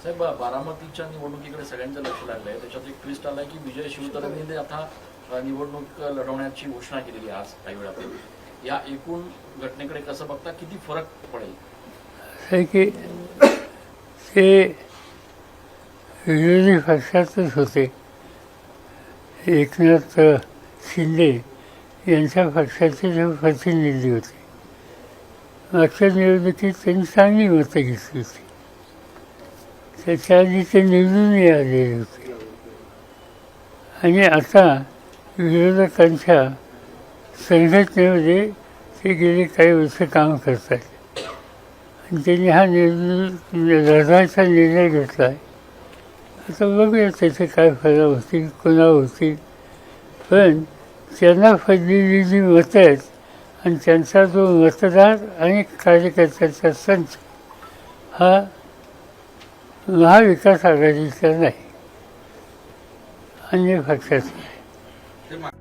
साहेब, बारामतीच्या निवडणुकीकडे सगळ्यांचं लक्ष लागलंय. त्याच्यात एक ट्विस्ट आलाय की विजय शिवतारेंनी आता निवडणूक लढवण्याची घोषणा केलेली आहे आज काही वेळापूर्वी. या एकूण घटनेकडे कसं बघता, किती फरक पडेल? आहे की ते विरोधी पक्षातच होते. एकनाथ शिंदे यांच्या पक्षाचे जे प्रतिनिधी होते. मागच्या निवडणुकीत त्यांनी चांगली मतं घेतली होती. त्याच्या आधी ते निवडूनही आलेले होते. आणि आता विरोधकांच्या संघटनेमध्ये ते गेले काही वर्ष काम करत आहेत. आणि त्यांनी हा लढायचा निर्णय घेतला आहे. आता बघूया त्याचे काय फरक होतील, कोणावर होतील. पण त्यांना पडलेली जी मतं आहेत आणि त्यांचा जो मतदार आणि कार्यकर्त्यांचा संच हा महाविकास आघाडीचा नाही, अन्य पक्षाचा नाही.